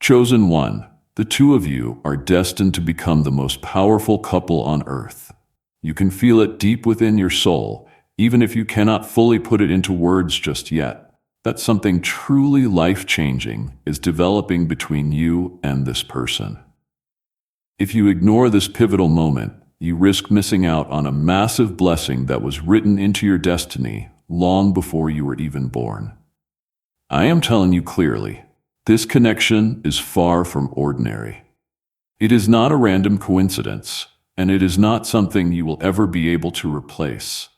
Chosen one, the two of you are destined to become the most powerful couple on earth. You can feel it deep within your soul, even if you cannot fully put it into words just yet, that something truly life-changing is developing between you and this person. If you ignore this pivotal moment, you risk missing out on a massive blessing that was written into your destiny long before you were even born. I am telling you clearly, this connection is far from ordinary. It is not a random coincidence, and it is not something you will ever be able to replace.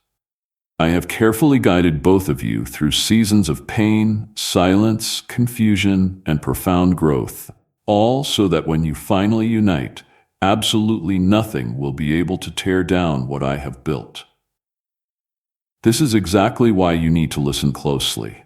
I have carefully guided both of you through seasons of pain, silence, confusion, and profound growth, all so that when you finally unite, absolutely nothing will be able to tear down what I have built. This is exactly why you need to listen closely.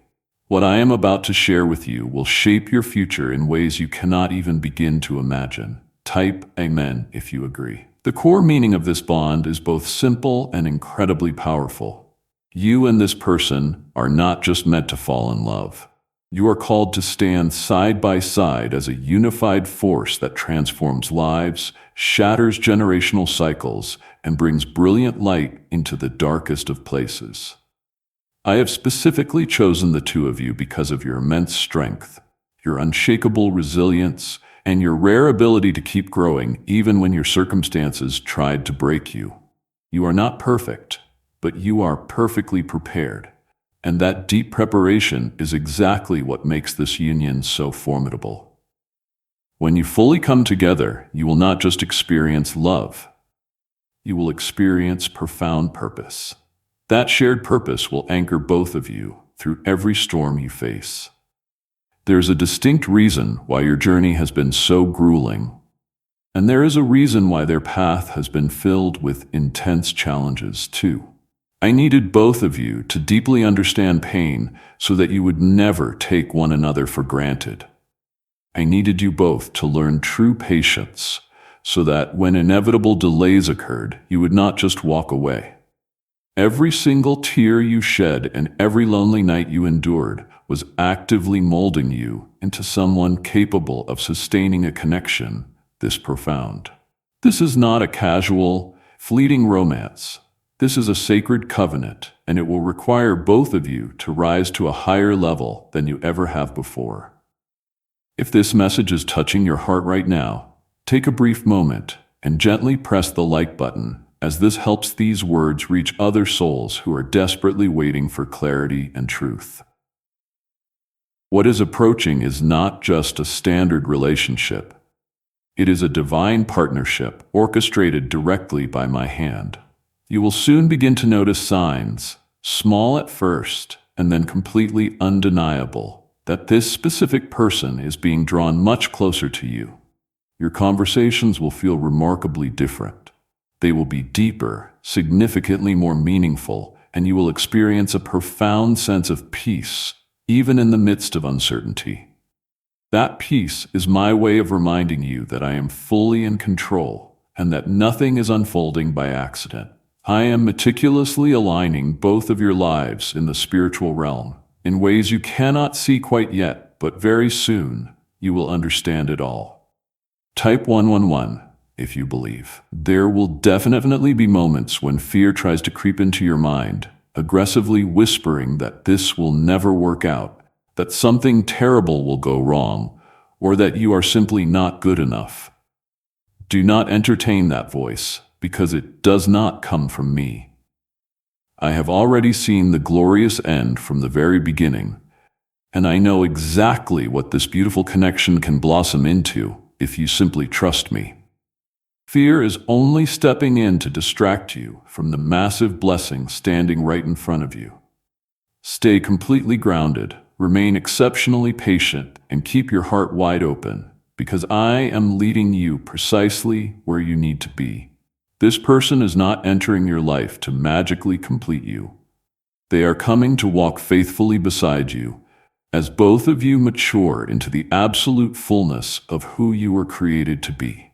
What I am about to share with you will shape your future in ways you cannot even begin to imagine. Type Amen if you agree. The core meaning of this bond is both simple and incredibly powerful. You and this person are not just meant to fall in love. You are called to stand side by side as a unified force that transforms lives, shatters generational cycles, and brings brilliant light into the darkest of places. I have specifically chosen the two of you because of your immense strength, your unshakable resilience, and your rare ability to keep growing even when your circumstances tried to break you. You are not perfect, but you are perfectly prepared, and that deep preparation is exactly what makes this union so formidable. When you fully come together, you will not just experience love, you will experience profound purpose. That shared purpose will anchor both of you through every storm you face. There's a distinct reason why your journey has been so grueling, and there is a reason why their path has been filled with intense challenges too. I needed both of you to deeply understand pain so that you would never take one another for granted. I needed you both to learn true patience so that when inevitable delays occurred, you would not just walk away. Every single tear you shed and every lonely night you endured was actively molding you into someone capable of sustaining a connection this profound. This is not a casual, fleeting romance. This is a sacred covenant, and it will require both of you to rise to a higher level than you ever have before. If this message is touching your heart right now, take a brief moment and gently press the like button, as this helps these words reach other souls who are desperately waiting for clarity and truth. What is approaching is not just a standard relationship. It is a divine partnership orchestrated directly by my hand. You will soon begin to notice signs, small at first and then completely undeniable, that this specific person is being drawn much closer to you. Your conversations will feel remarkably different. They will be deeper, significantly more meaningful, and you will experience a profound sense of peace, even in the midst of uncertainty. That peace is my way of reminding you that I am fully in control and that nothing is unfolding by accident. I am meticulously aligning both of your lives in the spiritual realm in ways you cannot see quite yet, but very soon you will understand it all. Type 111 if you believe. There will definitely be moments when fear tries to creep into your mind, aggressively whispering that this will never work out, that something terrible will go wrong, or that you are simply not good enough. Do not entertain that voice, because it does not come from me. I have already seen the glorious end from the very beginning, and I know exactly what this beautiful connection can blossom into if you simply trust me. Fear is only stepping in to distract you from the massive blessing standing right in front of you. Stay completely grounded, remain exceptionally patient, and keep your heart wide open, because I am leading you precisely where you need to be. This person is not entering your life to magically complete you. They are coming to walk faithfully beside you, as both of you mature into the absolute fullness of who you were created to be.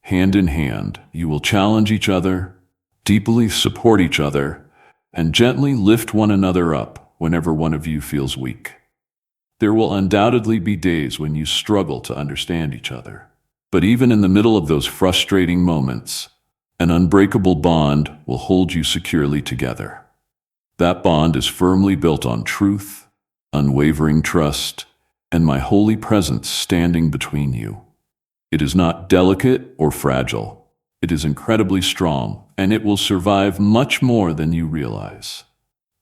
Hand in hand, you will challenge each other, deeply support each other, and gently lift one another up whenever one of you feels weak. There will undoubtedly be days when you struggle to understand each other. But even in the middle of those frustrating moments, an unbreakable bond will hold you securely together. That bond is firmly built on truth, unwavering trust, and my holy presence standing between you. It is not delicate or fragile. It is incredibly strong, and it will survive much more than you realize.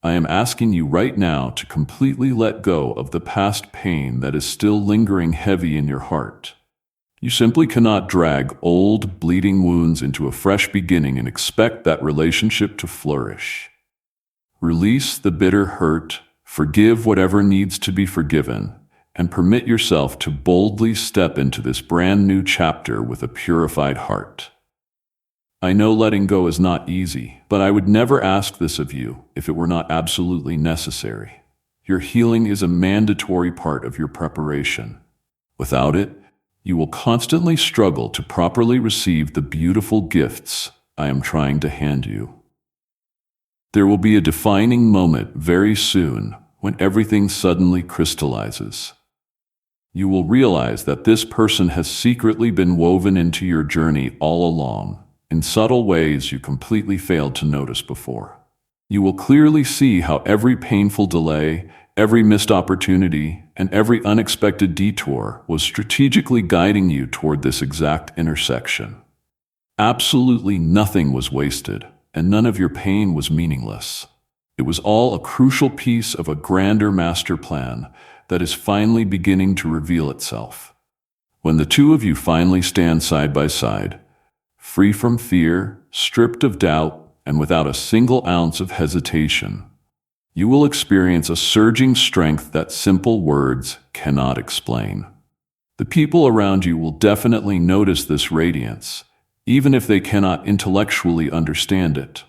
I am asking you right now to completely let go of the past pain that is still lingering heavy in your heart. You simply cannot drag old, bleeding wounds into a fresh beginning and expect that relationship to flourish. Release the bitter hurt, forgive whatever needs to be forgiven, and permit yourself to boldly step into this brand new chapter with a purified heart. I know letting go is not easy, but I would never ask this of you if it were not absolutely necessary. Your healing is a mandatory part of your preparation. Without it, you will constantly struggle to properly receive the beautiful gifts I am trying to hand you. There will be a defining moment very soon when everything suddenly crystallizes. You will realize that this person has secretly been woven into your journey all along, in subtle ways you completely failed to notice before. You will clearly see how every painful delay, every missed opportunity, and every unexpected detour was strategically guiding you toward this exact intersection. Absolutely nothing was wasted, and none of your pain was meaningless. It was all a crucial piece of a grander master plan that is finally beginning to reveal itself. When the two of you finally stand side by side, free from fear, stripped of doubt, and without a single ounce of hesitation, you will experience a surging strength that simple words cannot explain. The people around you will definitely notice this radiance, even if they cannot intellectually understand it.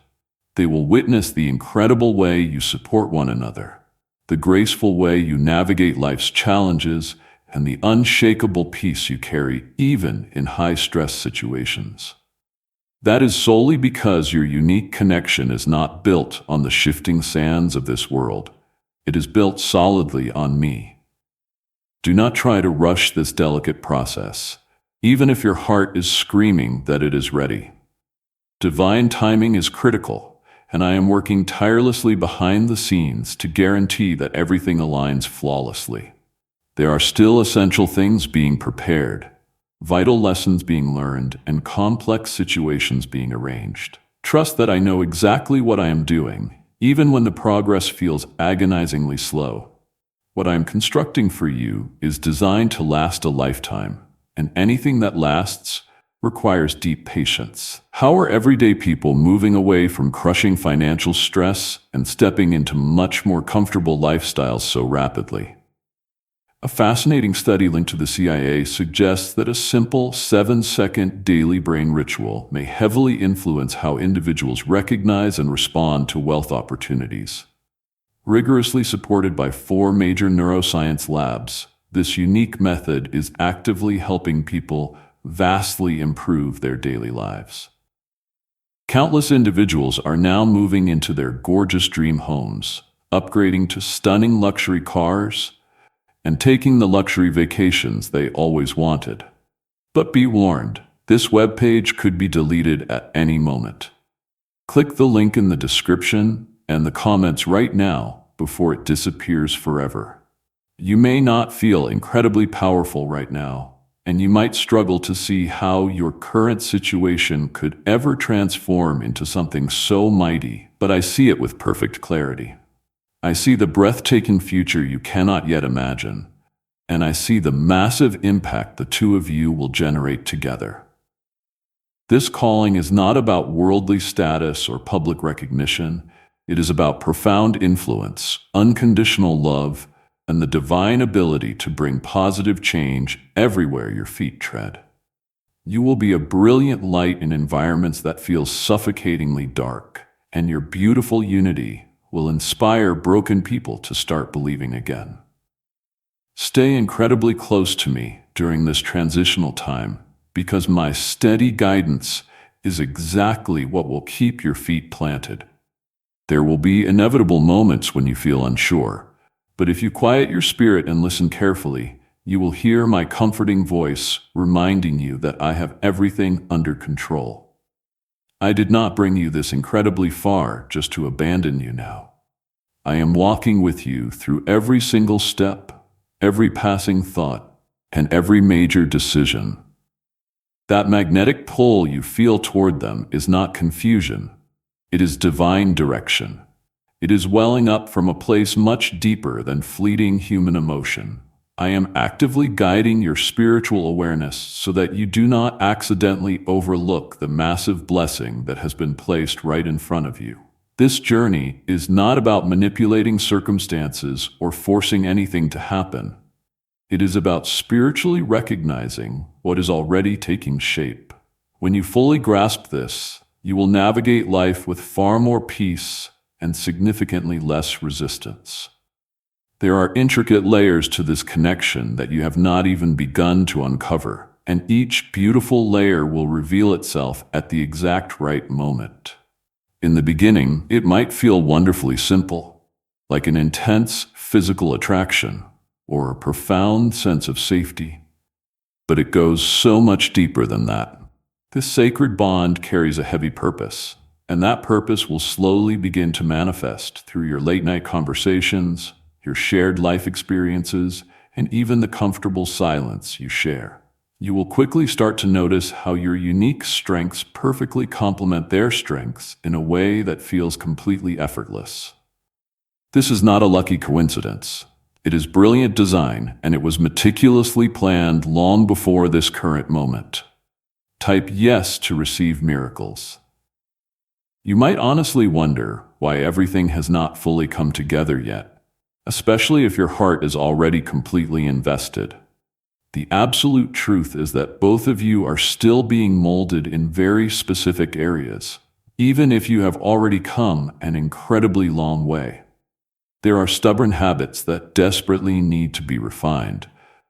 They will witness the incredible way you support one another, the graceful way you navigate life's challenges, and the unshakable peace you carry even in high-stress situations. That is solely because your unique connection is not built on the shifting sands of this world. It is built solidly on me. Do not try to rush this delicate process, even if your heart is screaming that it is ready. Divine timing is critical, and I am working tirelessly behind the scenes to guarantee that everything aligns flawlessly. There are still essential things being prepared, vital lessons being learned, and complex situations being arranged. Trust that I know exactly what I am doing, even when the progress feels agonizingly slow. What I am constructing for you is designed to last a lifetime, and anything that lasts requires deep patience. How are everyday people moving away from crushing financial stress and stepping into much more comfortable lifestyles so rapidly? A fascinating study linked to the CIA suggests that a simple 7-second daily brain ritual may heavily influence how individuals recognize and respond to wealth opportunities. Rigorously supported by 4 major neuroscience labs, this unique method is actively helping people vastly improve their daily lives. Countless individuals are now moving into their gorgeous dream homes, upgrading to stunning luxury cars, and taking the luxury vacations they always wanted. But be warned, this webpage could be deleted at any moment. Click the link in the description and the comments right now before it disappears forever. You may not feel incredibly powerful right now, and you might struggle to see how your current situation could ever transform into something so mighty, but I see it with perfect clarity. I see the breathtaking future you cannot yet imagine, and I see the massive impact the two of you will generate together. This calling is not about worldly status or public recognition. It is about profound influence, unconditional love, and the divine ability to bring positive change everywhere your feet tread. You will be a brilliant light in environments that feel suffocatingly dark, and your beautiful unity will inspire broken people to start believing again. Stay incredibly close to me during this transitional time, because my steady guidance is exactly what will keep your feet planted. There will be inevitable moments when you feel unsure, But if you quiet your spirit and listen carefully, you will hear my comforting voice reminding you that I have everything under control. I did not bring you this incredibly far just to abandon you now. I am walking with you through every single step, every passing thought, and every major decision. That magnetic pull you feel toward them is not confusion. It is divine direction. It is welling up from a place much deeper than fleeting human emotion. I am actively guiding your spiritual awareness so that you do not accidentally overlook the massive blessing that has been placed right in front of you. This journey is not about manipulating circumstances or forcing anything to happen. It is about spiritually recognizing what is already taking shape. When you fully grasp this, you will navigate life with far more peace and significantly less resistance. There are intricate layers to this connection that you have not even begun to uncover, and each beautiful layer will reveal itself at the exact right moment. In the beginning, it might feel wonderfully simple, like an intense physical attraction or a profound sense of safety. But it goes so much deeper than that. This sacred bond carries a heavy purpose, and that purpose will slowly begin to manifest through your late-night conversations, your shared life experiences, and even the comfortable silence you share. You will quickly start to notice how your unique strengths perfectly complement their strengths in a way that feels completely effortless. This is not a lucky coincidence. It is brilliant design, and it was meticulously planned long before this current moment. Type yes to receive miracles. You might honestly wonder why everything has not fully come together yet, especially if your heart is already completely invested. The absolute truth is that both of you are still being molded in very specific areas, even if you have already come an incredibly long way. There are stubborn habits that desperately need to be refined,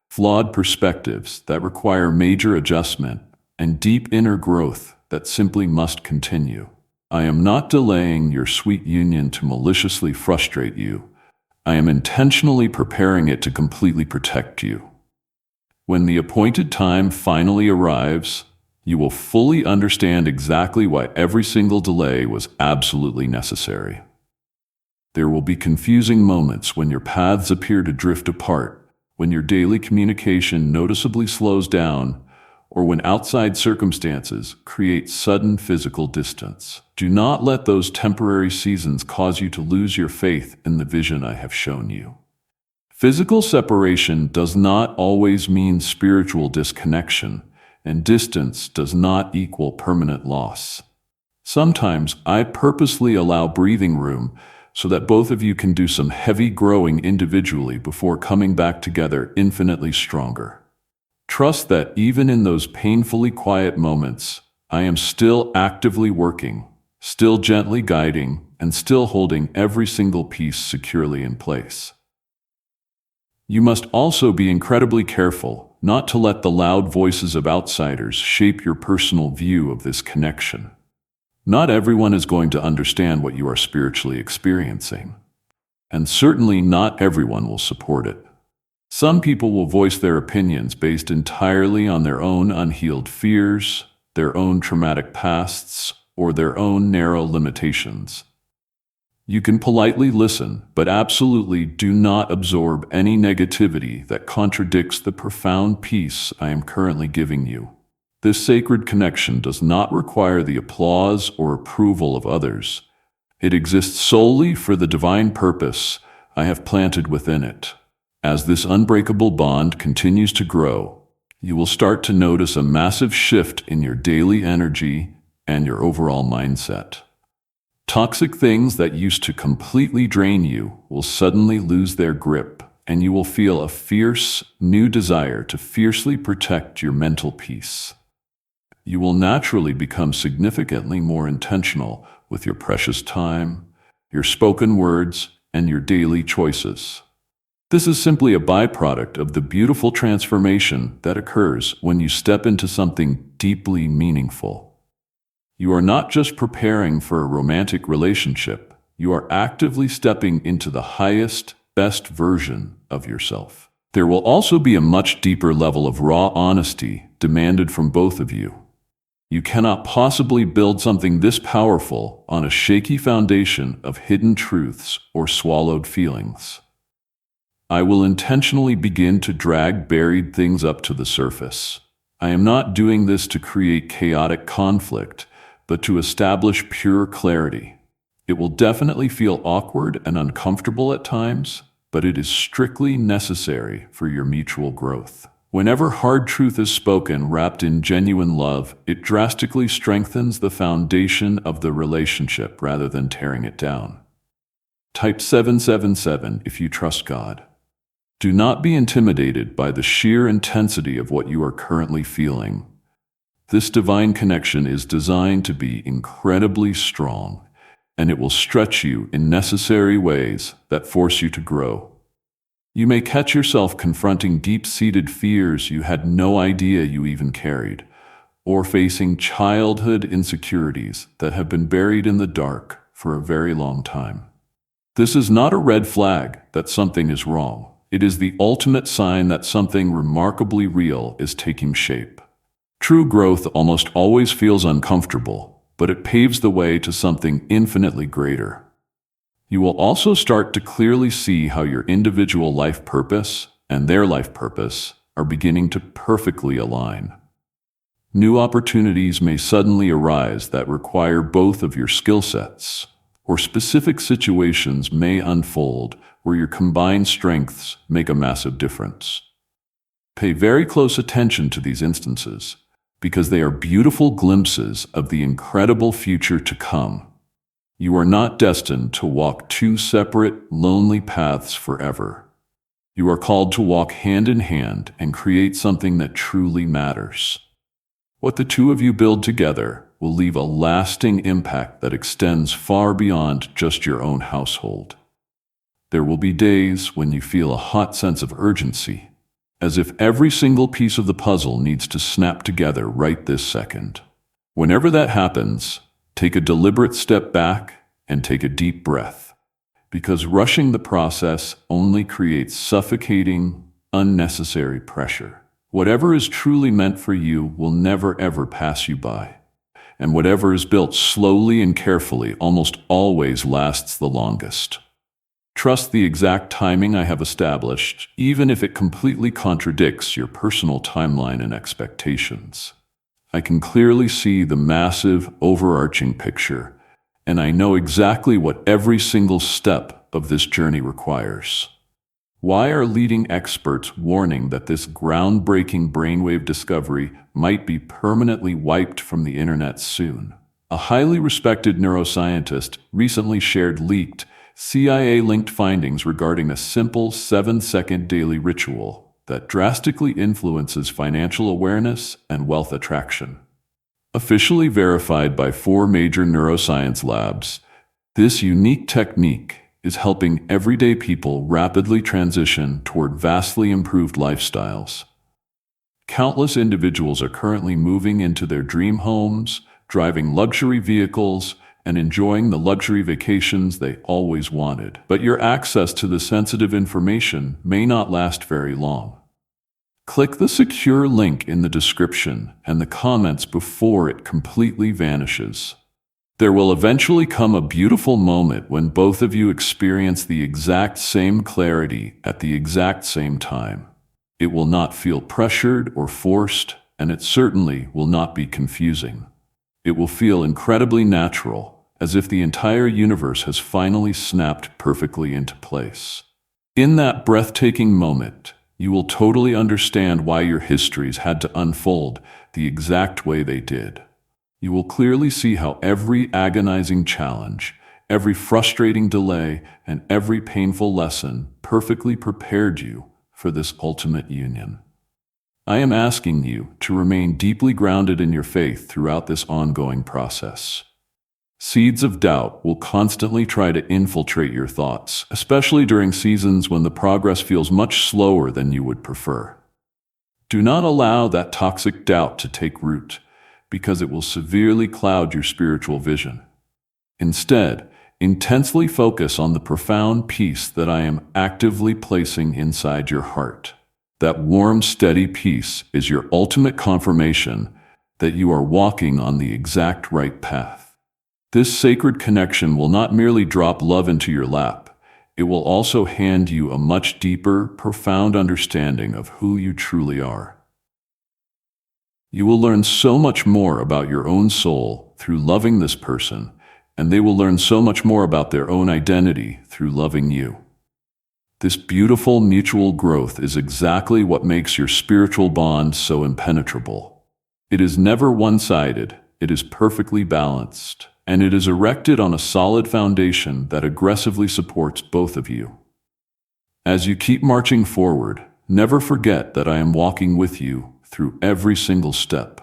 flawed perspectives that require major adjustment, and deep inner growth that simply must continue. I am not delaying your sweet union to maliciously frustrate you. I am intentionally preparing it to completely protect you. When the appointed time finally arrives, you will fully understand exactly why every single delay was absolutely necessary. There will be confusing moments when your paths appear to drift apart, when your daily communication noticeably slows down, or when outside circumstances create sudden physical distance. Do not let those temporary seasons cause you to lose your faith in the vision I have shown you. Physical separation does not always mean spiritual disconnection, and distance does not equal permanent loss. Sometimes I purposely allow breathing room so that both of you can do some heavy growing individually before coming back together infinitely stronger. Trust that even in those painfully quiet moments, I am still actively working, still gently guiding, and still holding every single piece securely in place. You must also be incredibly careful not to let the loud voices of outsiders shape your personal view of this connection. Not everyone is going to understand what you are spiritually experiencing, and certainly not everyone will support it. Some people will voice their opinions based entirely on their own unhealed fears, their own traumatic pasts, or their own narrow limitations. You can politely listen, but absolutely do not absorb any negativity that contradicts the profound peace I am currently giving you. This sacred connection does not require the applause or approval of others. It exists solely for the divine purpose I have planted within it. As this unbreakable bond continues to grow, you will start to notice a massive shift in your daily energy and your overall mindset. Toxic things that used to completely drain you will suddenly lose their grip, and you will feel a fierce, new desire to fiercely protect your mental peace. You will naturally become significantly more intentional with your precious time, your spoken words, and your daily choices. This is simply a byproduct of the beautiful transformation that occurs when you step into something deeply meaningful. You are not just preparing for a romantic relationship, you are actively stepping into the highest best version of yourself. There will also be a much deeper level of raw honesty demanded from both of you. You cannot possibly build something this powerful on a shaky foundation of hidden truths or swallowed feelings. I will intentionally begin to drag buried things up to the surface. I am not doing this to create chaotic conflict, but to establish pure clarity. It will definitely feel awkward and uncomfortable at times, but it is strictly necessary for your mutual growth. Whenever hard truth is spoken wrapped in genuine love, it drastically strengthens the foundation of the relationship rather than tearing it down. Type 777 if you trust God. Do not be intimidated by the sheer intensity of what you are currently feeling. This divine connection is designed to be incredibly strong, and it will stretch you in necessary ways that force you to grow. You may catch yourself confronting deep-seated fears you had no idea you even carried, or facing childhood insecurities that have been buried in the dark for a very long time. This is not a red flag that something is wrong. It is the ultimate sign that something remarkably real is taking shape. True growth almost always feels uncomfortable, but it paves the way to something infinitely greater. You will also start to clearly see how your individual life purpose and their life purpose are beginning to perfectly align. New opportunities may suddenly arise that require both of your skill sets, or specific situations may unfold where your combined strengths make a massive difference. Pay very close attention to these instances, because they are beautiful glimpses of the incredible future to come. You are not destined to walk two separate, lonely paths forever. You are called to walk hand in hand and create something that truly matters. What the two of you build together will leave a lasting impact that extends far beyond just your own household. There will be days when you feel a hot sense of urgency, as if every single piece of the puzzle needs to snap together right this second. Whenever that happens, take a deliberate step back and take a deep breath, because rushing the process only creates suffocating, unnecessary pressure. Whatever is truly meant for you will never ever pass you by, and whatever is built slowly and carefully almost always lasts the longest. Trust the exact timing I have established, even if it completely contradicts your personal timeline and expectations. I can clearly see the massive, overarching picture, and I know exactly what every single step of this journey requires. Why are leading experts warning that this groundbreaking brainwave discovery might be permanently wiped from the internet soon? A highly respected neuroscientist recently shared leaked, CIA-linked findings regarding a simple 7-second daily ritual that drastically influences financial awareness and wealth attraction. Officially verified by 4 major neuroscience labs, this unique technique is helping everyday people rapidly transition toward vastly improved lifestyles. Countless individuals are currently moving into their dream homes, driving luxury vehicles, and enjoying the luxury vacations they always wanted. But your access to the sensitive information may not last very long. Click the secure link in the description and the comments before it completely vanishes. There will eventually come a beautiful moment when both of you experience the exact same clarity at the exact same time. It will not feel pressured or forced, and it certainly will not be confusing. It will feel incredibly natural, as if the entire universe has finally snapped perfectly into place. In that breathtaking moment, you will totally understand why your histories had to unfold the exact way they did. You will clearly see how every agonizing challenge, every frustrating delay, and every painful lesson perfectly prepared you for this ultimate union. I am asking you to remain deeply grounded in your faith throughout this ongoing process. Seeds of doubt will constantly try to infiltrate your thoughts, especially during seasons when the progress feels much slower than you would prefer. Do not allow that toxic doubt to take root, because it will severely cloud your spiritual vision. Instead, Intensely focus on the profound peace that I am actively placing inside your heart. That warm, steady peace is your ultimate confirmation that you are walking on the exact right path. This sacred connection will not merely drop love into your lap, it will also hand you a much deeper, profound understanding of who you truly are. You will learn so much more about your own soul through loving this person, and they will learn so much more about their own identity through loving you. This beautiful mutual growth is exactly what makes your spiritual bond so impenetrable. It is never one-sided, it is perfectly balanced, and it is erected on a solid foundation that aggressively supports both of you. As you keep marching forward, never forget that I am walking with you through every single step.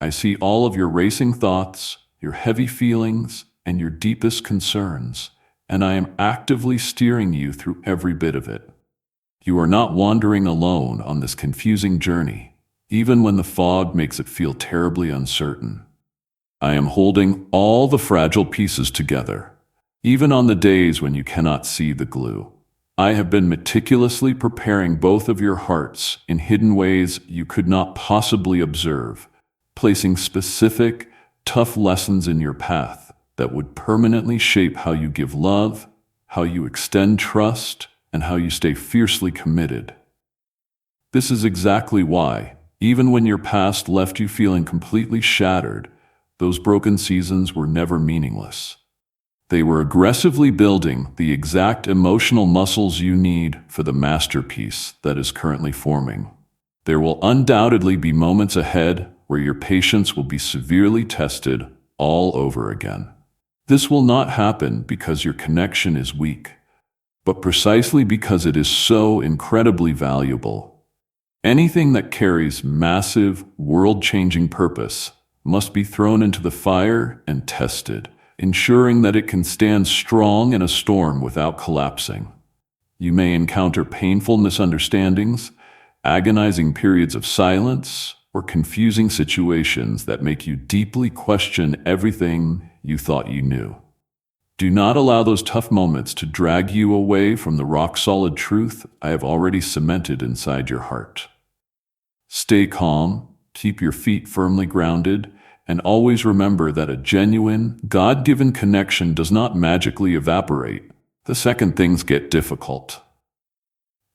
I see all of your racing thoughts, your heavy feelings, and your deepest concerns, and I am actively steering you through every bit of it. You are not wandering alone on this confusing journey, even when the fog makes it feel terribly uncertain. I am holding all the fragile pieces together, even on the days when you cannot see the glue. I have been meticulously preparing both of your hearts in hidden ways you could not possibly observe, placing specific, tough lessons in your path that would permanently shape how you give love, how you extend trust, and how you stay fiercely committed. This is exactly why, even when your past left you feeling completely shattered, those broken seasons were never meaningless. They were aggressively building the exact emotional muscles you need for the masterpiece that is currently forming. There will undoubtedly be moments ahead where your patience will be severely tested all over again. This will not happen because your connection is weak, but precisely because it is so incredibly valuable. Anything that carries massive, world-changing purpose must be thrown into the fire and tested, ensuring that it can stand strong in a storm without collapsing. You may encounter painful misunderstandings, agonizing periods of silence, or confusing situations that make you deeply question everything you thought you knew. Do not allow those tough moments to drag you away from the rock-solid truth I have already cemented inside your heart. Stay calm, keep your feet firmly grounded, and always remember that a genuine, God-given connection does not magically evaporate the second things get difficult.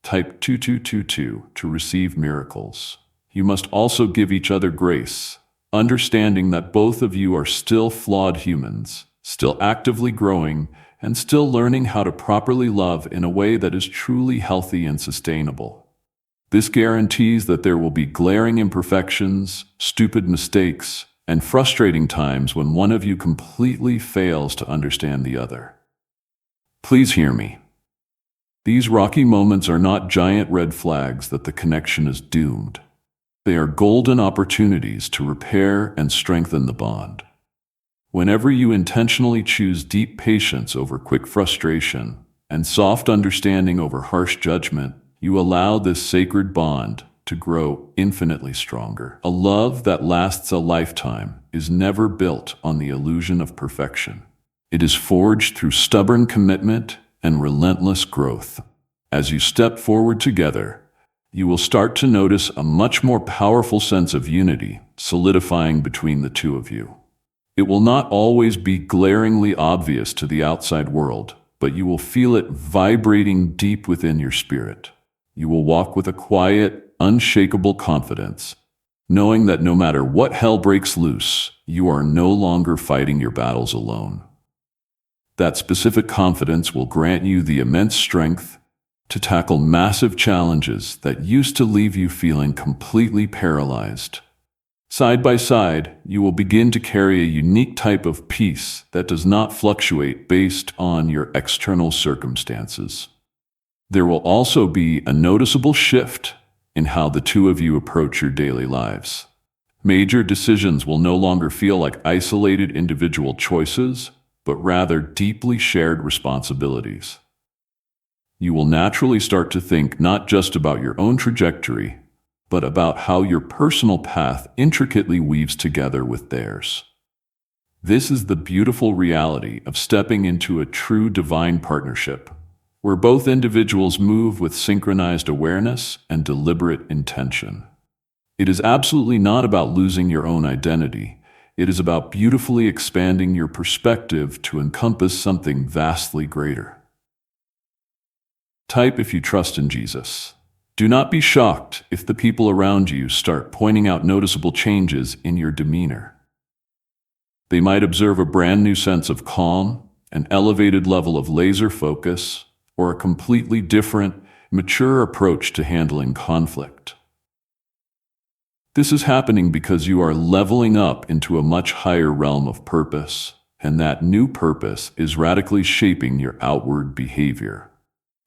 Type 2222 to receive miracles. You must also give each other grace, understanding that both of you are still flawed humans, still actively growing, and still learning how to properly love in a way that is truly healthy and sustainable. This guarantees that there will be glaring imperfections, stupid mistakes, and frustrating times when one of you completely fails to understand the other. Please hear me. These rocky moments are not giant red flags that the connection is doomed. They are golden opportunities to repair and strengthen the bond. Whenever you intentionally choose deep patience over quick frustration and soft understanding over harsh judgment, you allow this sacred bond to grow infinitely stronger. A love that lasts a lifetime is never built on the illusion of perfection. It is forged through stubborn commitment and relentless growth. As you step forward together, you will start to notice a much more powerful sense of unity solidifying between the two of you. It will not always be glaringly obvious to the outside world, but you will feel it vibrating deep within your spirit. You will walk with a quiet, unshakable confidence, knowing that no matter what hell breaks loose, you are no longer fighting your battles alone. That specific confidence will grant you the immense strength to tackle massive challenges that used to leave you feeling completely paralyzed. Side by side, you will begin to carry a unique type of peace that does not fluctuate based on your external circumstances. There will also be a noticeable shift in how the two of you approach your daily lives. Major decisions will no longer feel like isolated individual choices, but rather deeply shared responsibilities. You will naturally start to think not just about your own trajectory, but about how your personal path intricately weaves together with theirs. This is the beautiful reality of stepping into a true divine partnership, where both individuals move with synchronized awareness and deliberate intention. It is absolutely not about losing your own identity. It is about beautifully expanding your perspective to encompass something vastly greater. Type if you trust in Jesus. Do not be shocked if the people around you start pointing out noticeable changes in your demeanor. They might observe a brand new sense of calm, an elevated level of laser focus, or a completely different, mature approach to handling conflict. This is happening because you are leveling up into a much higher realm of purpose, and that new purpose is radically shaping your outward behavior.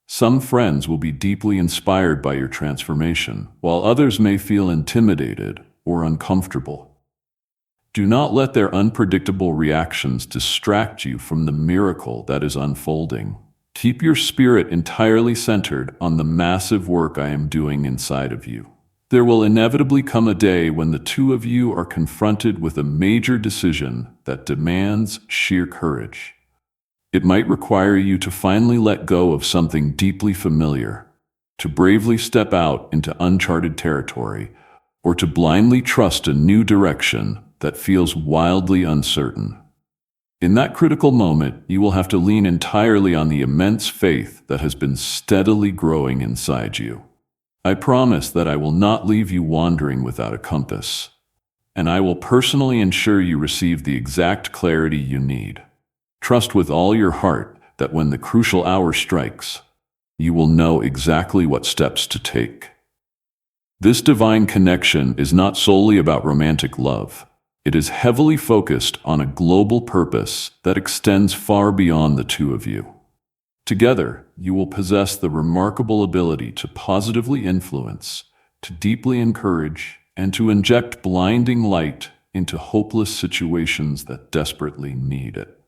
Some friends will be deeply inspired by your transformation, while others may feel intimidated or uncomfortable. Do not let their unpredictable reactions distract you from the miracle that is unfolding. Keep your spirit entirely centered on the massive work I am doing inside of you. There will inevitably come a day when the two of you are confronted with a major decision that demands sheer courage. It might require you to finally let go of something deeply familiar, to bravely step out into uncharted territory, or to blindly trust a new direction that feels wildly uncertain. In that critical moment, you will have to lean entirely on the immense faith that has been steadily growing inside you. I promise that I will not leave you wandering without a compass, and I will personally ensure you receive the exact clarity you need. Trust with all your heart that when the crucial hour strikes, you will know exactly what steps to take. This divine connection is not solely about romantic love. It is heavily focused on a global purpose that extends far beyond the two of you. Together, you will possess the remarkable ability to positively influence, to deeply encourage, and to inject blinding light into hopeless situations that desperately need it.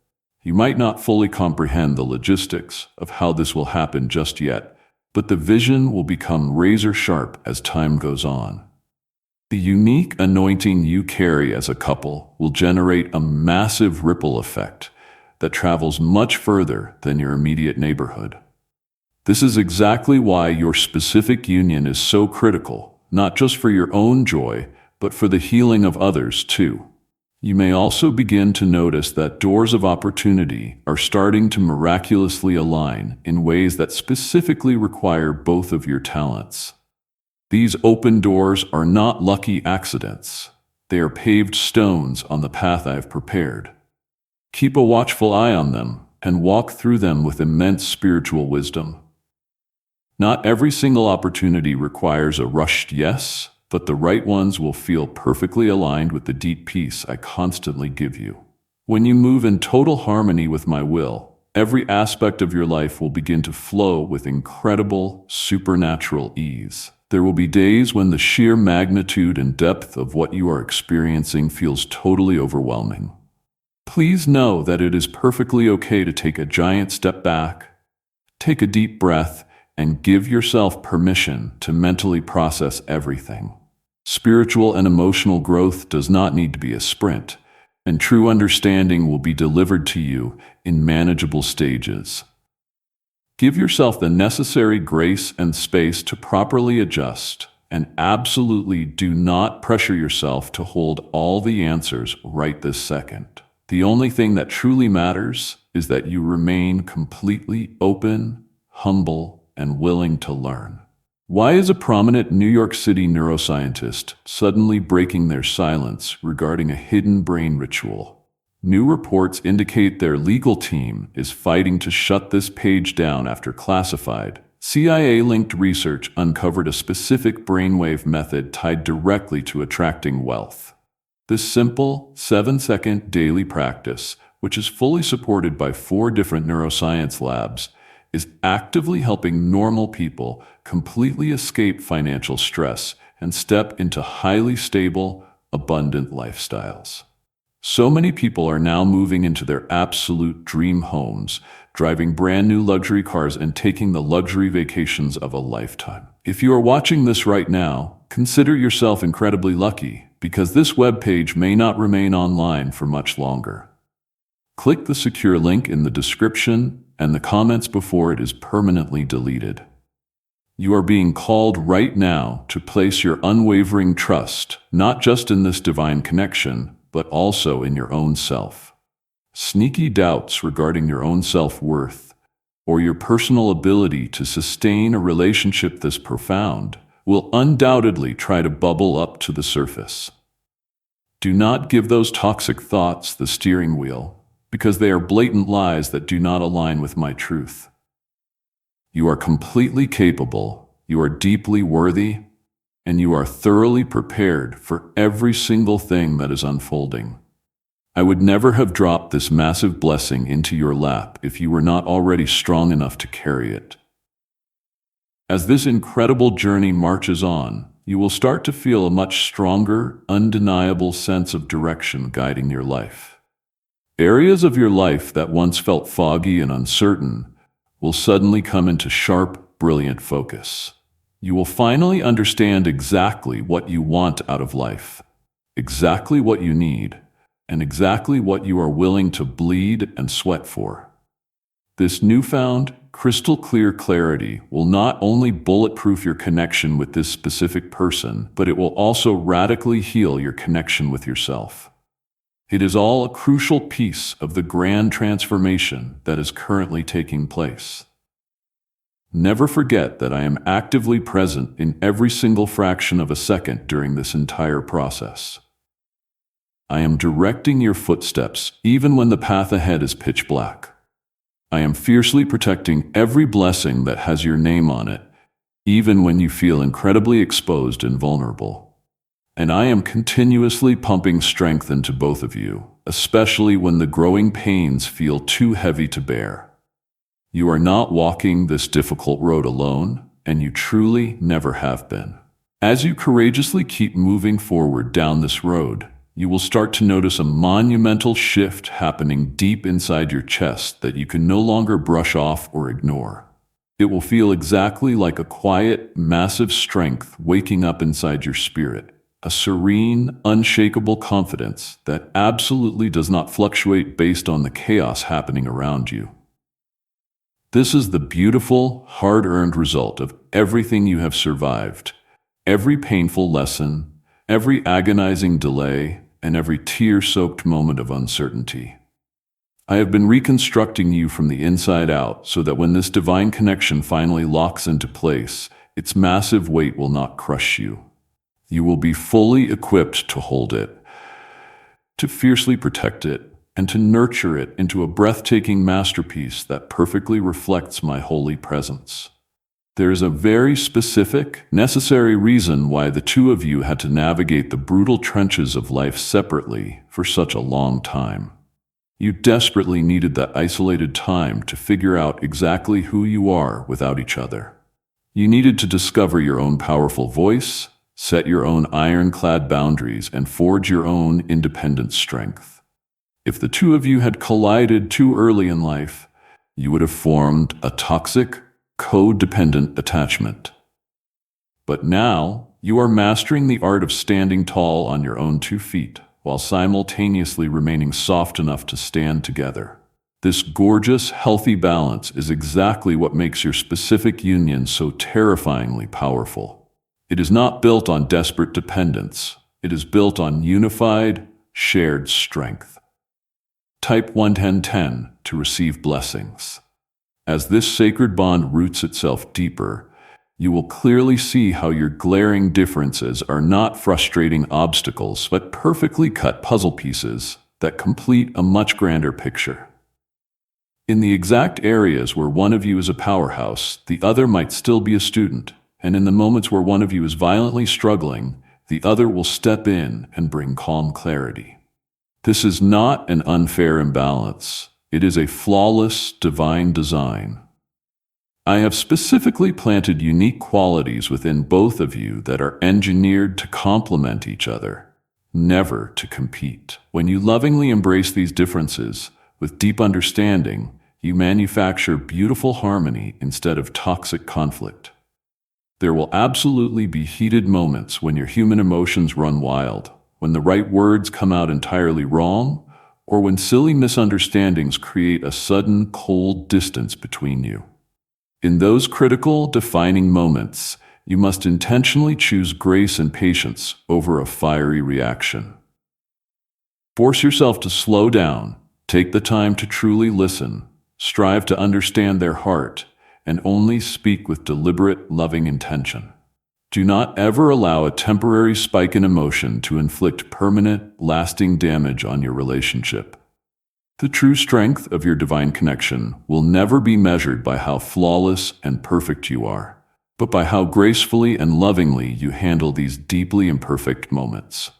You might not fully comprehend the logistics of how this will happen just yet, but the vision will become razor sharp as time goes on. The unique anointing you carry as a couple will generate a massive ripple effect that travels much further than your immediate neighborhood. This is exactly why your specific union is so critical, not just for your own joy, but for the healing of others too. You may also begin to notice that doors of opportunity are starting to miraculously align in ways that specifically require both of your talents. These open doors are not lucky accidents. They are paved stones on the path I have prepared. Keep a watchful eye on them and walk through them with immense spiritual wisdom. Not every single opportunity requires a rushed yes, but the right ones will feel perfectly aligned with the deep peace I constantly give you. When you move in total harmony with my will, every aspect of your life will begin to flow with incredible, supernatural ease. There will be days when the sheer magnitude and depth of what you are experiencing feels totally overwhelming. Please know that it is perfectly okay to take a giant step back, take a deep breath, and give yourself permission to mentally process everything. Spiritual and emotional growth does not need to be a sprint, and true understanding will be delivered to you in manageable stages. Give yourself the necessary grace and space to properly adjust, and absolutely do not pressure yourself to hold all the answers right this second. The only thing that truly matters is that you remain completely open, humble, and willing to learn. Why is a prominent New York City neuroscientist suddenly breaking their silence regarding a hidden brain ritual? New reports indicate their legal team is fighting to shut this page down after classified, CIA-linked research uncovered a specific brainwave method tied directly to attracting wealth. This simple, 7-second daily practice, which is fully supported by 4 different neuroscience labs, is actively helping normal people completely escape financial stress and step into highly stable, abundant lifestyles. So many people are now moving into their absolute dream homes, driving brand new luxury cars and taking the luxury vacations of a lifetime. If you are watching this right now, consider yourself incredibly lucky, because this webpage may not remain online for much longer. Click the secure link in the description and the comments before it is permanently deleted. You are being called right now to place your unwavering trust, not just in this divine connection, but also in your own self. Sneaky doubts regarding your own self-worth or your personal ability to sustain a relationship this profound will undoubtedly try to bubble up to the surface. Do not give those toxic thoughts the steering wheel, because they are blatant lies that do not align with my truth. You are completely capable, you are deeply worthy, and you are thoroughly prepared for every single thing that is unfolding. I would never have dropped this massive blessing into your lap if you were not already strong enough to carry it. As this incredible journey marches on, you will start to feel a much stronger, undeniable sense of direction guiding your life. Areas of your life that once felt foggy and uncertain will suddenly come into sharp, brilliant focus. You will finally understand exactly what you want out of life, exactly what you need, and exactly what you are willing to bleed and sweat for. This newfound, crystal clear clarity will not only bulletproof your connection with this specific person, but it will also radically heal your connection with yourself. It is all a crucial piece of the grand transformation that is currently taking place. Never forget that I am actively present in every single fraction of a second during this entire process. I am directing your footsteps even when the path ahead is pitch black. I am fiercely protecting every blessing that has your name on it, even when you feel incredibly exposed and vulnerable. And I am continuously pumping strength into both of you, especially when the growing pains feel too heavy to bear. You are not walking this difficult road alone, and you truly never have been. As you courageously keep moving forward down this road, you will start to notice a monumental shift happening deep inside your chest that you can no longer brush off or ignore. It will feel exactly like a quiet, massive strength waking up inside your spirit, a serene, unshakable confidence that absolutely does not fluctuate based on the chaos happening around you. This is the beautiful, hard-earned result of everything you have survived, every painful lesson, every agonizing delay, and every tear-soaked moment of uncertainty. I have been reconstructing you from the inside out so that when this divine connection finally locks into place, its massive weight will not crush you. You will be fully equipped to hold it, to fiercely protect it, and to nurture it into a breathtaking masterpiece that perfectly reflects my holy presence. There is a very specific, necessary reason why the two of you had to navigate the brutal trenches of life separately for such a long time. You desperately needed that isolated time to figure out exactly who you are without each other. You needed to discover your own powerful voice, set your own ironclad boundaries, and forge your own independent strength. If the two of you had collided too early in life, you would have formed a toxic, codependent attachment. But now, you are mastering the art of standing tall on your own 2 feet, while simultaneously remaining soft enough to stand together. This gorgeous, healthy balance is exactly what makes your specific union so terrifyingly powerful. It is not built on desperate dependence. It is built on unified, shared strength. Type 11010 to receive blessings. As this sacred bond roots itself deeper, you will clearly see how your glaring differences are not frustrating obstacles, but perfectly cut puzzle pieces that complete a much grander picture. In the exact areas where one of you is a powerhouse, the other might still be a student, and in the moments where one of you is violently struggling, the other will step in and bring calm clarity. This is not an unfair imbalance. It is a flawless, divine design. I have specifically planted unique qualities within both of you that are engineered to complement each other, never to compete. When you lovingly embrace these differences with deep understanding, you manufacture beautiful harmony instead of toxic conflict. There will absolutely be heated moments when your human emotions run wild, when the right words come out entirely wrong, or when silly misunderstandings create a sudden, cold distance between you. In those critical, defining moments, you must intentionally choose grace and patience over a fiery reaction. Force yourself to slow down, take the time to truly listen, strive to understand their heart, and only speak with deliberate, loving intention. Do not ever allow a temporary spike in emotion to inflict permanent, lasting damage on your relationship. The true strength of your divine connection will never be measured by how flawless and perfect you are, but by how gracefully and lovingly you handle these deeply imperfect moments.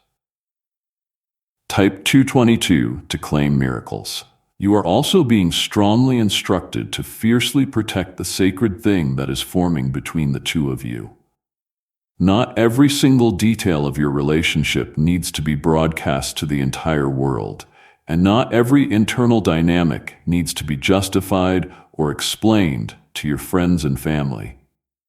Type 222 to claim miracles. You are also being strongly instructed to fiercely protect the sacred thing that is forming between the two of you. Not every single detail of your relationship needs to be broadcast to the entire world, and not every internal dynamic needs to be justified or explained to your friends and family.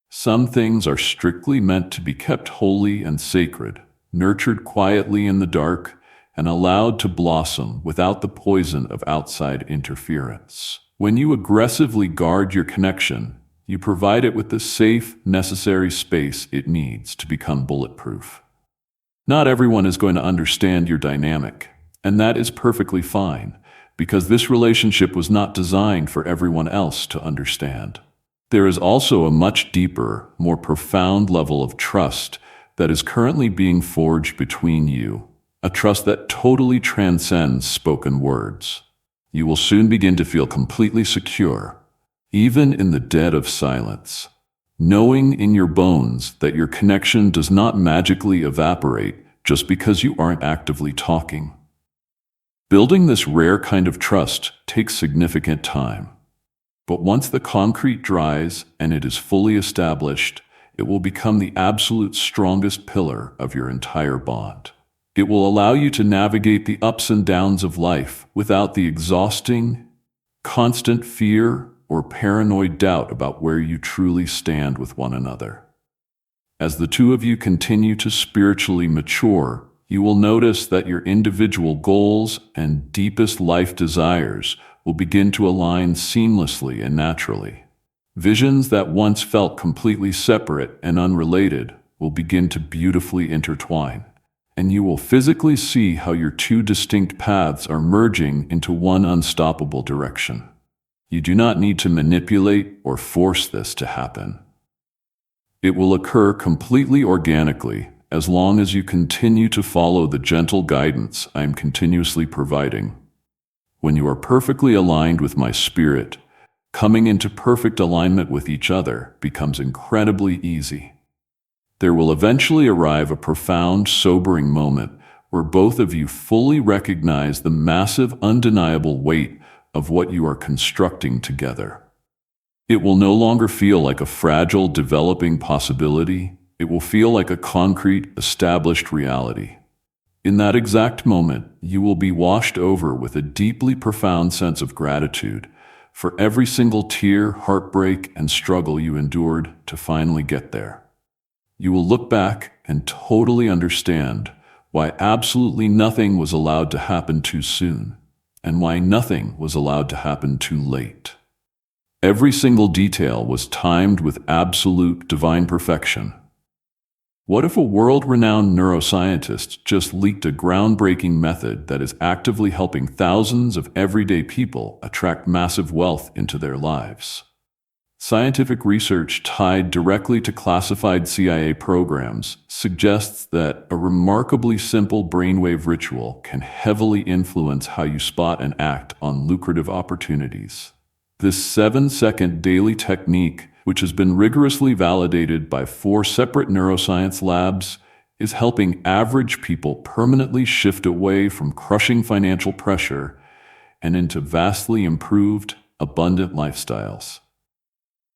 Some things are strictly meant to be kept holy and sacred, nurtured quietly in the dark, and allowed to blossom without the poison of outside interference. When you aggressively guard your connection, you provide it with the safe, necessary space it needs to become bulletproof. Not everyone is going to understand your dynamic, and that is perfectly fine, because this relationship was not designed for everyone else to understand. There is also a much deeper, more profound level of trust that is currently being forged between you, a trust that totally transcends spoken words. You will soon begin to feel completely secure, even in the dead of silence, knowing in your bones that your connection does not magically evaporate just because you aren't actively talking. Building this rare kind of trust takes significant time, but once the concrete dries and it is fully established, it will become the absolute strongest pillar of your entire bond. It will allow you to navigate the ups and downs of life without the exhausting, constant fear or paranoid doubt about where you truly stand with one another. As the two of you continue to spiritually mature, you will notice that your individual goals and deepest life desires will begin to align seamlessly and naturally. Visions that once felt completely separate and unrelated will begin to beautifully intertwine, and you will physically see how your two distinct paths are merging into one unstoppable direction. You do not need to manipulate or force this to happen. It will occur completely organically as long as you continue to follow the gentle guidance I am continuously providing. When you are perfectly aligned with my spirit, coming into perfect alignment with each other becomes incredibly easy. There will eventually arrive a profound, sobering moment where both of you fully recognize the massive, undeniable weight of what you are constructing together. It will no longer feel like a fragile, developing possibility. It will feel like a concrete, established reality. In that exact moment, you will be washed over with a deeply profound sense of gratitude for every single tear, heartbreak, and struggle you endured to finally get there. You will look back and totally understand why absolutely nothing was allowed to happen too soon, and why nothing was allowed to happen too late. Every single detail was timed with absolute divine perfection. What if a world-renowned neuroscientist just leaked a groundbreaking method that is actively helping thousands of everyday people attract massive wealth into their lives? Scientific research tied directly to classified CIA programs suggests that a remarkably simple brainwave ritual can heavily influence how you spot and act on lucrative opportunities. This 7-second daily technique, which has been rigorously validated by 4 separate neuroscience labs, is helping average people permanently shift away from crushing financial pressure and into vastly improved, abundant lifestyles.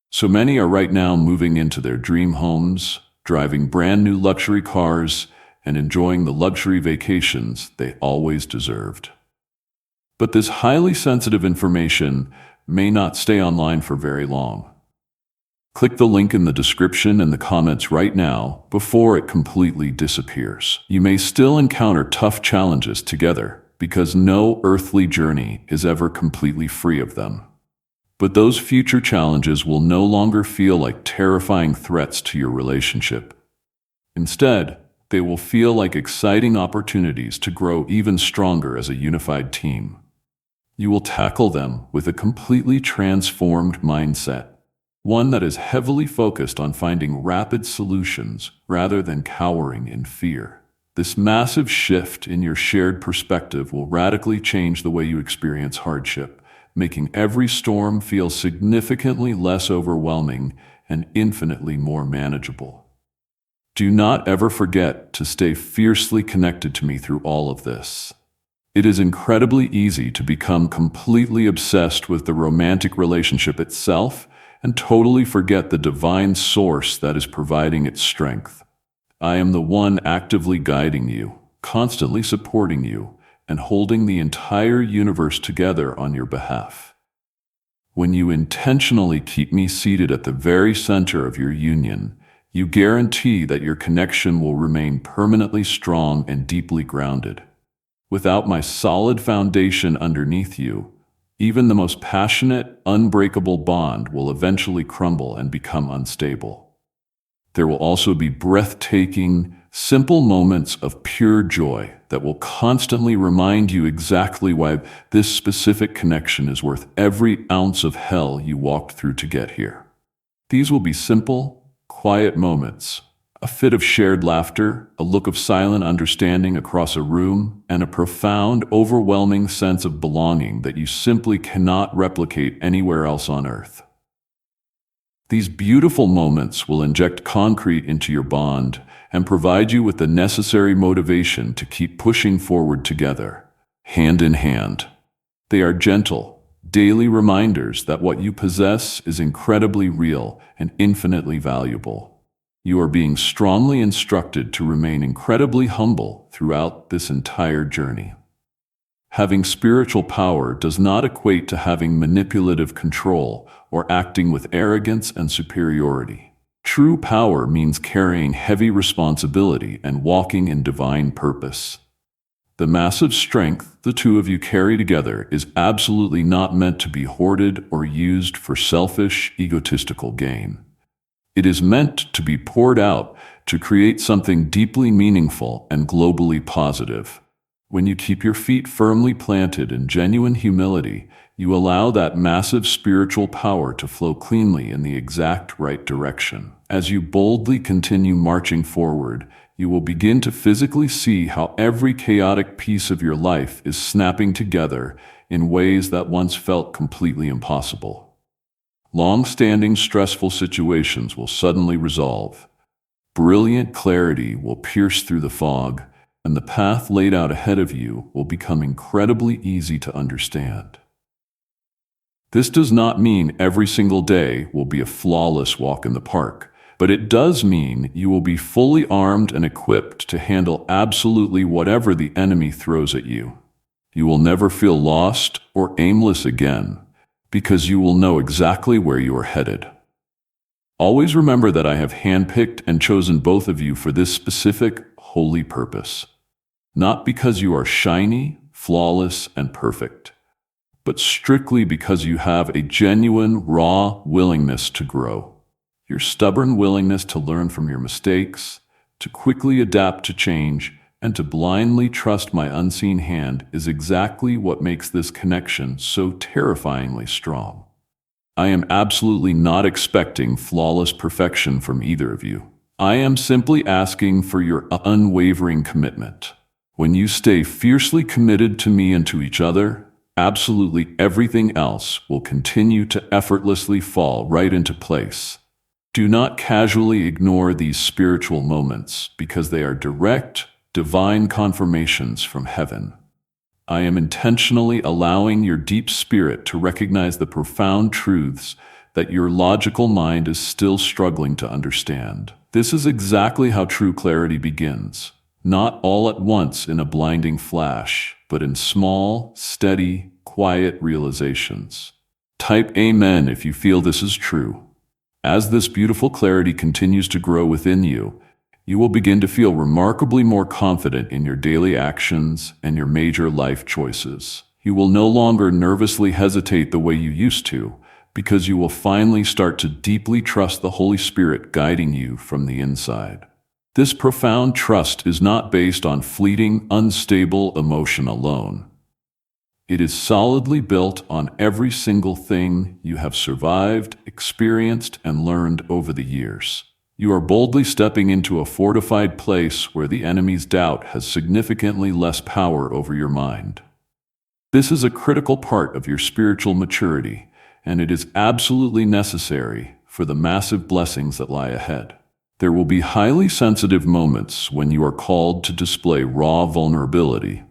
So many are right now moving into their dream homes, driving brand new luxury cars, and enjoying the luxury vacations they always deserved. But this highly sensitive information may not stay online for very long. Click the link in the description and the comments right now before it completely disappears. You may still encounter tough challenges together, because no earthly journey is ever completely free of them. But those future challenges will no longer feel like terrifying threats to your relationship. Instead, they will feel like exciting opportunities to grow even stronger as a unified team. You will tackle them with a completely transformed mindset, one that is heavily focused on finding rapid solutions rather than cowering in fear. This massive shift in your shared perspective will radically change the way you experience hardship, making every storm feel significantly less overwhelming and infinitely more manageable. Do not ever forget to stay fiercely connected to me through all of this. It is incredibly easy to become completely obsessed with the romantic relationship itself and totally forget the divine source that is providing its strength. I am the one actively guiding you, constantly supporting you, and holding the entire universe together on your behalf. When you intentionally keep me seated at the very center of your union, you guarantee that your connection will remain permanently strong and deeply grounded. Without my solid foundation underneath you, even the most passionate, unbreakable bond will eventually crumble and become unstable. There will also be breathtaking, simple moments of pure joy that will constantly remind you exactly why this specific connection is worth every ounce of hell you walked through to get here. These will be simple, quiet moments, a fit of shared laughter, a look of silent understanding across a room, and a profound, overwhelming sense of belonging that you simply cannot replicate anywhere else on earth. These beautiful moments will inject concrete into your bond and provide you with the necessary motivation to keep pushing forward together, hand in hand. They are gentle, daily reminders that what you possess is incredibly real and infinitely valuable. You are being strongly instructed to remain incredibly humble throughout this entire journey. Having spiritual power does not equate to having manipulative control or acting with arrogance and superiority. True power means carrying heavy responsibility and walking in divine purpose. The massive strength the two of you carry together is absolutely not meant to be hoarded or used for selfish, egotistical gain. It is meant to be poured out to create something deeply meaningful and globally positive. When you keep your feet firmly planted in genuine humility, you allow that massive spiritual power to flow cleanly in the exact right direction. As you boldly continue marching forward, you will begin to physically see how every chaotic piece of your life is snapping together in ways that once felt completely impossible. Long-standing stressful situations will suddenly resolve. Brilliant clarity will pierce through the fog, and the path laid out ahead of you will become incredibly easy to understand. This does not mean every single day will be a flawless walk in the park, but it does mean you will be fully armed and equipped to handle absolutely whatever the enemy throws at you. You will never feel lost or aimless again, because you will know exactly where you are headed. Always remember that I have handpicked and chosen both of you for this specific, holy purpose. Not because you are shiny, flawless, and perfect, but strictly because you have a genuine, raw willingness to grow. Your stubborn willingness to learn from your mistakes, to quickly adapt to change, and to blindly trust my unseen hand is exactly what makes this connection so terrifyingly strong. I am absolutely not expecting flawless perfection from either of you. I am simply asking for your unwavering commitment. When you stay fiercely committed to me and to each other, absolutely everything else will continue to effortlessly fall right into place. Do not casually ignore these spiritual moments because they are direct, divine confirmations from heaven. I am intentionally allowing your deep spirit to recognize the profound truths that your logical mind is still struggling to understand. This is exactly how true clarity begins. Not all at once in a blinding flash, but in small, steady, quiet realizations. Type Amen if you feel this is true. As this beautiful clarity continues to grow within you, You will begin to feel remarkably more confident in your daily actions and your major life choices. You will no longer nervously hesitate the way you used to, because you will finally start to deeply trust the Holy Spirit guiding you from the inside. This profound trust is not based on fleeting, unstable emotion alone. It is solidly built on every single thing you have survived, experienced, and learned over the years. You are boldly stepping into a fortified place where the enemy's doubt has significantly less power over your mind. This is a critical part of your spiritual maturity, and it is absolutely necessary for the massive blessings that lie ahead. There will be highly sensitive moments when you are called to display raw vulnerability,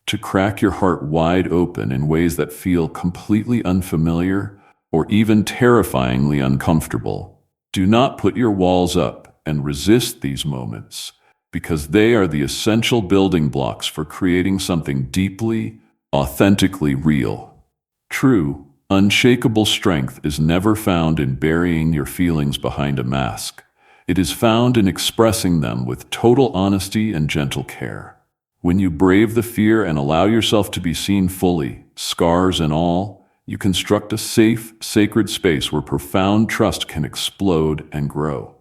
to crack your heart wide open in ways that feel completely unfamiliar or even terrifyingly uncomfortable. Do not put your walls up and resist these moments, because they are the essential building blocks for creating something deeply, authentically real. True, unshakable strength is never found in burying your feelings behind a mask. It is found in expressing them with total honesty and gentle care. When you brave the fear and allow yourself to be seen fully, scars and all, you construct a safe, sacred space where profound trust can explode and grow.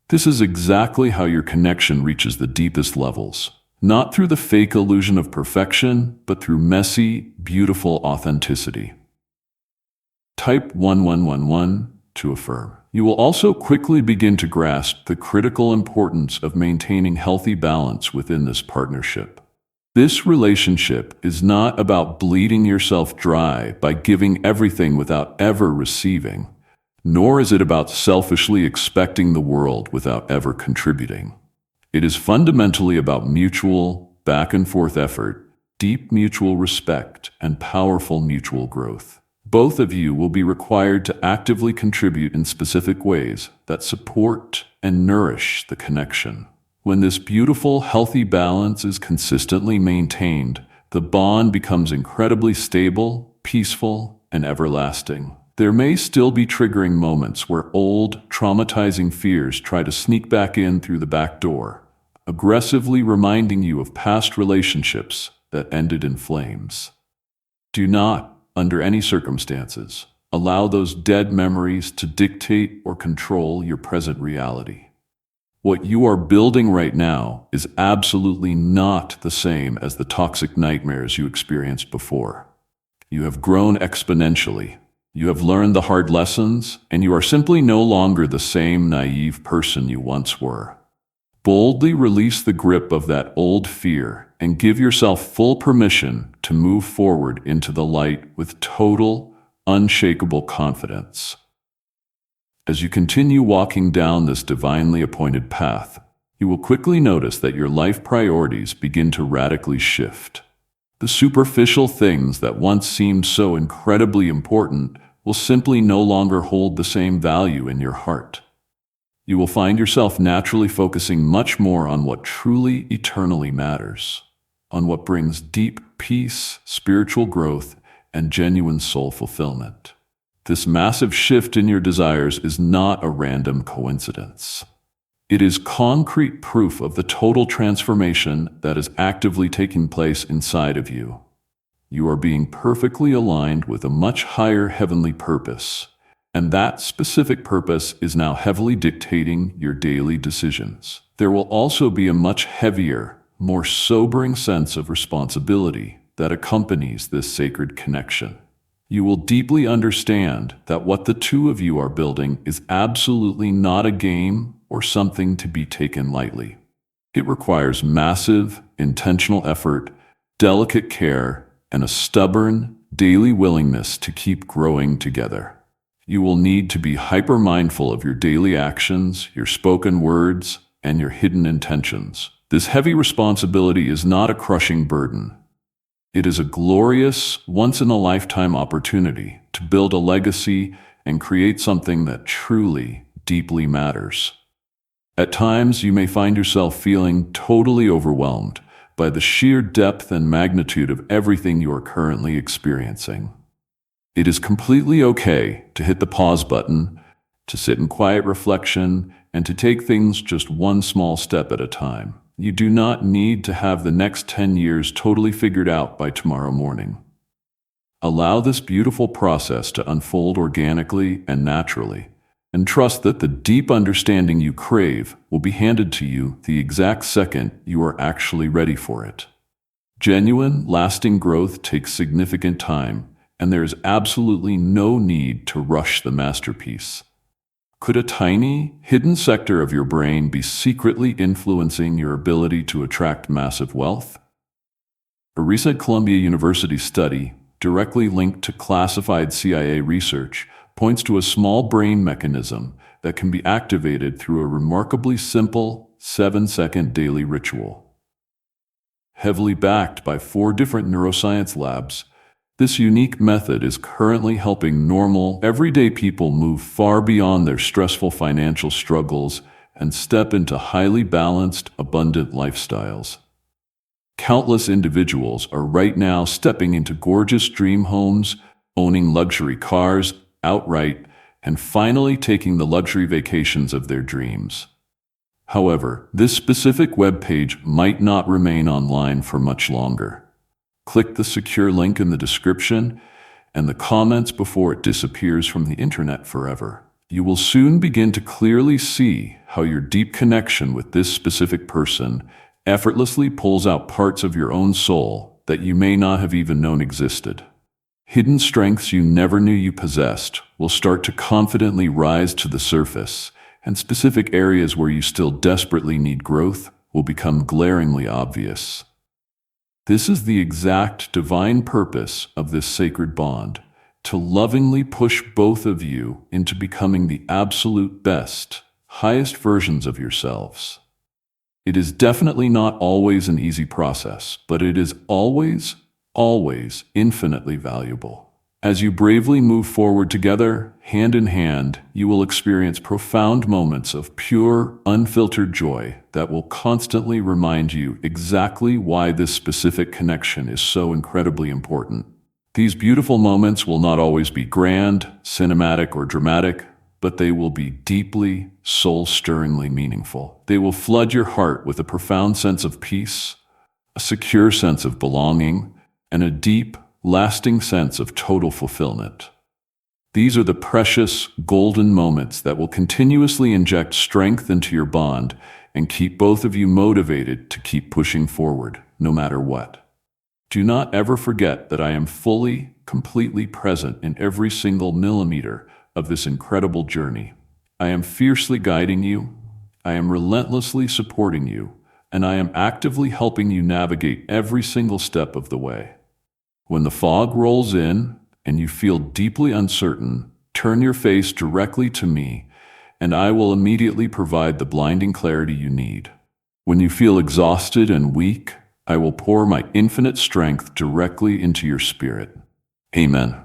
This is exactly how your connection reaches the deepest levels, not through the fake illusion of perfection, but through messy, beautiful authenticity. Type 1111 to affirm. You will also quickly begin to grasp the critical importance of maintaining healthy balance within this partnership. This relationship is not about bleeding yourself dry by giving everything without ever receiving, nor is it about selfishly expecting the world without ever contributing. It is fundamentally about mutual, back-and-forth effort, deep mutual respect, and powerful mutual growth. Both of you will be required to actively contribute in specific ways that support and nourish the connection. When this beautiful, healthy balance is consistently maintained, the bond becomes incredibly stable, peaceful, and everlasting. There may still be triggering moments where old, traumatizing fears try to sneak back in through the back door, aggressively reminding you of past relationships that ended in flames. Do not, under any circumstances, allow those dead memories to dictate or control your present reality. What you are building right now is absolutely not the same as the toxic nightmares you experienced before. You have grown exponentially. You have learned the hard lessons, and you are simply no longer the same naive person you once were. Boldly release the grip of that old fear and give yourself full permission to move forward into the light with total, unshakable confidence. As you continue walking down this divinely appointed path, you will quickly notice that your life priorities begin to radically shift. The superficial things that once seemed so incredibly important will simply no longer hold the same value in your heart. You will find yourself naturally focusing much more on what truly, eternally matters, on what brings deep peace, spiritual growth, and genuine soul fulfillment. This massive shift in your desires is not a random coincidence. It is concrete proof of the total transformation that is actively taking place inside of you. You are being perfectly aligned with a much higher heavenly purpose, and that specific purpose is now heavily dictating your daily decisions. There will also be a much heavier, more sobering sense of responsibility that accompanies this sacred connection. You will deeply understand that what the two of you are building is absolutely not a game or something to be taken lightly. It requires massive, intentional effort, delicate care, and a stubborn, daily willingness to keep growing together. You will need to be hyper-mindful of your daily actions, your spoken words, and your hidden intentions. This heavy responsibility is not a crushing burden. It is a glorious, once-in-a-lifetime opportunity to build a legacy and create something that truly, deeply matters. At times, you may find yourself feeling totally overwhelmed by the sheer depth and magnitude of everything you are currently experiencing. It is completely okay to hit the pause button, to sit in quiet reflection, and to take things just one small step at a time. You do not need to have the next 10 years totally figured out by tomorrow morning. Allow this beautiful process to unfold organically and naturally, and trust that the deep understanding you crave will be handed to you the exact second you are actually ready for it. Genuine, lasting growth takes significant time, and there is absolutely no need to rush the masterpiece. Could a tiny, hidden sector of your brain be secretly influencing your ability to attract massive wealth? A recent Columbia University study, directly linked to classified CIA research, points to a small brain mechanism that can be activated through a remarkably simple 7-second daily ritual. Heavily backed by 4 different neuroscience labs, this unique method is currently helping normal, everyday people move far beyond their stressful financial struggles and step into highly balanced, abundant lifestyles. Countless individuals are right now stepping into gorgeous dream homes, owning luxury cars outright, and finally taking the luxury vacations of their dreams. However, this specific web page might not remain online for much longer. Click the secure link in the description and the comments before it disappears from the internet forever. You will soon begin to clearly see how your deep connection with this specific person effortlessly pulls out parts of your own soul that you may not have even known existed. Hidden strengths you never knew you possessed will start to confidently rise to the surface, and specific areas where you still desperately need growth will become glaringly obvious. This is the exact divine purpose of this sacred bond, to lovingly push both of you into becoming the absolute best, highest versions of yourselves. It is definitely not always an easy process, but it is always infinitely valuable. As you bravely move forward together, hand in hand, you will experience profound moments of pure, unfiltered joy that will constantly remind you exactly why this specific connection is so incredibly important. These beautiful moments will not always be grand, cinematic, or dramatic, but they will be deeply, soul-stirringly meaningful. They will flood your heart with a profound sense of peace, a secure sense of belonging, and a deep, lasting sense of total fulfillment. These are the precious, golden moments that will continuously inject strength into your bond and keep both of you motivated to keep pushing forward, no matter what. Do not ever forget that I am fully, completely present in every single millimeter of this incredible journey. I am fiercely guiding you, I am relentlessly supporting you, and I am actively helping you navigate every single step of the way. When the fog rolls in and you feel deeply uncertain, turn your face directly to me, and I will immediately provide the blinding clarity you need. When you feel exhausted and weak, I will pour my infinite strength directly into your spirit. Amen.